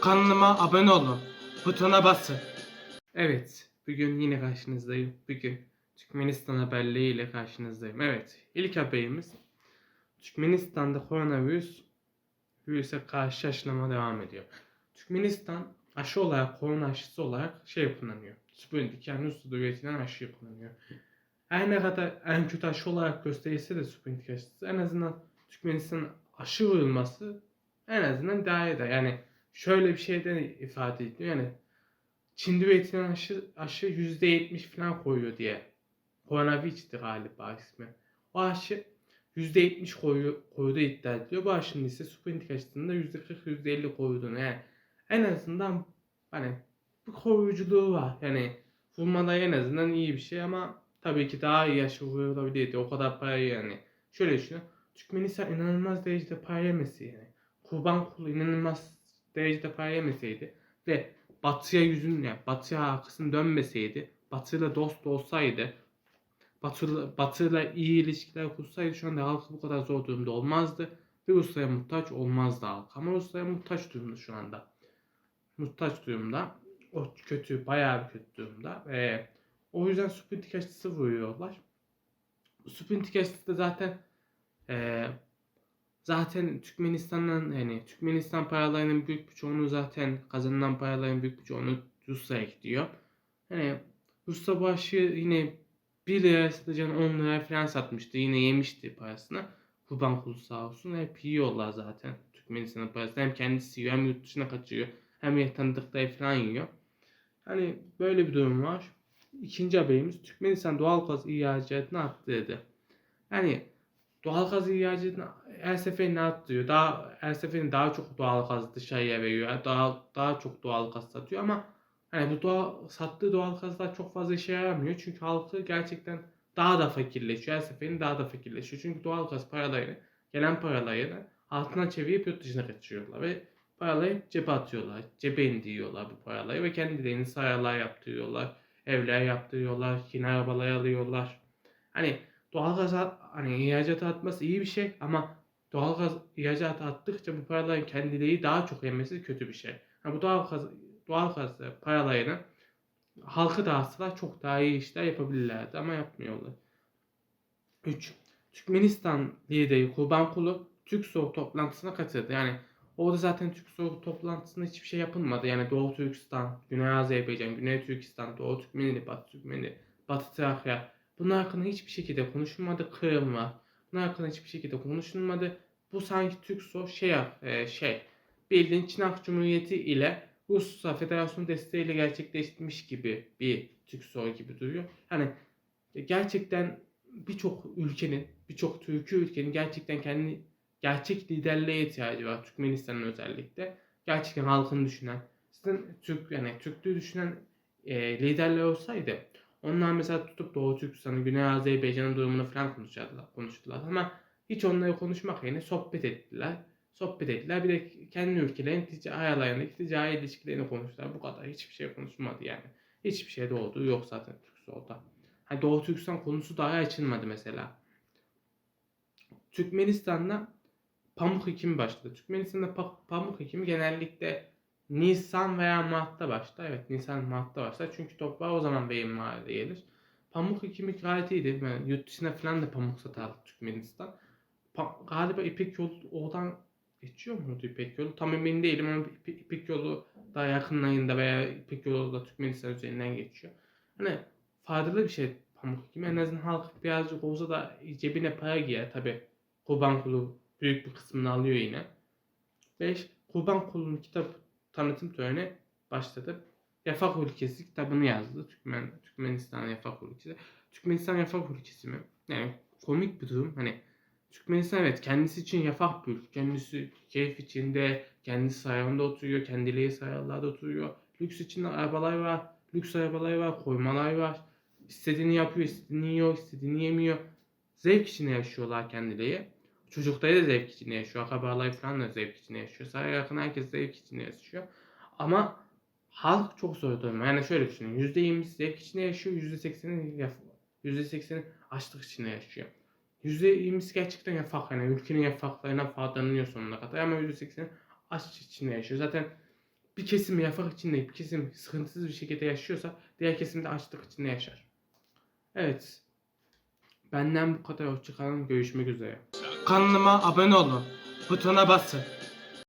Kanalıma abone olun. Butona basın. Evet, bugün yine karşınızdayım. Bugün Türkmenistan haberleriyle karşınızdayım. Evet, ilk haberimiz Türkmenistan'da virüse karşı aşılama devam ediyor. Türkmenistan aşı olarak, korona aşısı olarak kullanıyor. Sputnik, yani Rusya'da üretilen aşıyı kullanıyor. Her ne kadar en kötü aşı olarak gösterilse de Sputnik aşısı, en azından Türkmenistan'ın aşı vurulması en azından daha eder. Yani şöyle bir şeyden ifade ediyor. Yani Çin'de üretilen aşı %70 falan koyuyor diye. Coronavax'ti galiba ismi. O aşı %70 koyduğu iddia ediliyor. Bu aşının ise Sputnik aşısında %40 %50 koyduğunu, yani en azından hani bu koruyuculuğu var. Yani vurmada en azından iyi bir şey, ama tabii ki daha iyi aşı vurulabilirdi. O kadar parayı yani. Şöyle düşünün. Türkmenistan inanılmaz derecede para yemesi yani. Kurban kulu inanılmaz derecede para yemeseydi ve batıya arkasını dönmeseydi, batıyla dost olsaydı, batıyla iyi ilişkiler kursaydı, şu anda halkı bu kadar zor durumda olmazdı ve Rusya'ya muhtaç olmazdı halk. Ama Rusya'ya muhtaç durumda şu anda. Muhtaç durumda. O kötü, bayağı bir kötü durumda. O yüzden Sputnik aşısı vuruyorlar. Sputnik aşısı da zaten Türkmenistan'dan, yani Türkmenistan paralarının büyük bir çoğunu, zaten kazanılan paraların büyük bir çoğunu Rusya'ya gidiyor. Hani Rusya bu aşı yine 1 liraya satacağını 10 liraya falan satmıştı. Yine yemişti parasını. Kurban kulu sağ olsun. Hep yiyorlar zaten Türkmenistan'ın parasını. Hem kendisi yiyor, hem yurt dışına kaçıyor. Hem tanıdıkları falan yiyor. Hani böyle bir durum var. İkinci haberimiz, Türkmenistan doğal gaz ihracatını arttırdı. Yani doğalgaz ihracatını her seferinde arttırıyor. Her seferinde daha çok doğalgaz dışarıya veriyor. Daha çok doğalgaz satıyor, ama hani sattığı doğalgazlar çok fazla işe yaramıyor. Çünkü halkı gerçekten daha da fakirleşiyor. Her seferinde daha da fakirleşiyor. Çünkü doğalgaz gelen paralarını altına çevirip yurt dışına kaçırıyorlar ve paraları cebe atıyorlar. Cebe indiriyorlar bu paraları ve kendilerini saraylar yaptırıyorlar. Evler yaptırıyorlar. Yeni arabalar alıyorlar. Hani hani ihracat artması iyi bir şey, ama doğalgaz ihracat arttıkça bu paraların kendileri daha çok yemesi kötü bir şey. Yani bu doğalgaz paralarını halka dağıtsalar çok daha iyi işler yapabilirlerdi, ama yapmıyorlar. 3. Türkmenistan lideri Kurbankulu Türksoy toplantısına katıldı. Yani orada zaten Türksoy toplantısında hiçbir şey yapılmadı. Yani Doğu Türkistan, Güney Azerbaycan, Güney Türkistan, Doğu Türkmenili, Batı Türkmenili, Batı Trakya, bunlar hakkında hiçbir şekilde konuşulmadı. Kırım var. Bunlar hakkında hiçbir şekilde konuşulmadı. Bu sanki Türksoy bildiğin Çin Halk Cumhuriyeti ile Rusya Federasyonu desteğiyle gerçekleşmiş gibi bir Türksoy gibi duruyor. Yani gerçekten birçok Türkiye ülkenin gerçekten gerçek liderliğe ihtiyacı var. Türkmenistan'ın özellikle. Gerçekten halkını düşünen, Türklüğü düşünen liderler olsaydı, onlar mesela tutup Doğu Türkistan'ın, Güney Azerbaycan'ın durumunu falan konuştular. Ama hiç onları konuşmak yerine sohbet ettiler. Bir de kendi ülkelerin aralarındaki ticari ilişkilerini konuştular. Bu kadar. Hiçbir şey konuşulmadı yani. Hiçbir şey de olduğu yok zaten Türksol'da. Hani Doğu Türkistan konusu daha açılmadı mesela. Türkmenistan'da pamuk ekimi başladı. Türkmenistan'da pamuk ekimi genellikle Nisan veya Mart'ta başlar. Evet, Nisan Mart'ta başlar. Çünkü toprağa o zaman verimli hale gelir. Pamuk ekimi gayet iyiydi. Yani yurt dışına falan da pamuk satardı Türkmenistan. Galiba İpek yolu oradan geçiyor muydu İpek yolu? Tam emin değilim, ama İpek yolu daha yakınlarında veya İpek yolu da Türkmenistan üzerinden geçiyor. Hani faydalı bir şey pamuk ekimi. En azından halk birazcık olsa da cebine para girer. Tabi Kurban Kulu büyük bir kısmını alıyor yine. 5. Kurban Kulu'nun kitap tanıtım töreni başladı. Yafak ülkesi kitabını yazdı. Türkmenistan Yafak ülkesi. Türkmenistan Yafak ülkesi mi? Yani komik bir durum. Hani Türkmenistan, evet, kendisi için yafak bir ülke. Kendisi keyif içinde, kendisi sarayında oturuyor, kendileri saraylarda oturuyor. Lüks içinde arabalar var, lüks arabalar var, koymalar var. İstediğini yapıyor, istediğini yiyor, istediğini yemiyor. Zevk içinde yaşıyorlar kendileri. Çocukları da zevk içinde yaşıyor. Akrabaları falan da zevk içinde yaşıyor. Saraya yakın herkes zevk içinde yaşıyor. Ama halk çok zor durumda. Yani şöyle düşünün. %20'si zevk içinde yaşıyor, %80'i açlık içinde yaşıyor. %20'si gerçekten yafak. Yani ülkenin yafaklarına faydalanıyor sonuna kadar. Ama %80'i aç içinde yaşıyor. Zaten bir kesim refah içinde, bir kesim sıkıntısız bir şekilde yaşıyorsa diğer kesim de açlık içinde yaşar. Evet. Benden bu kadar. Hoşça kalın. Görüşmek üzere. Kanalıma abone olun. Butona basın.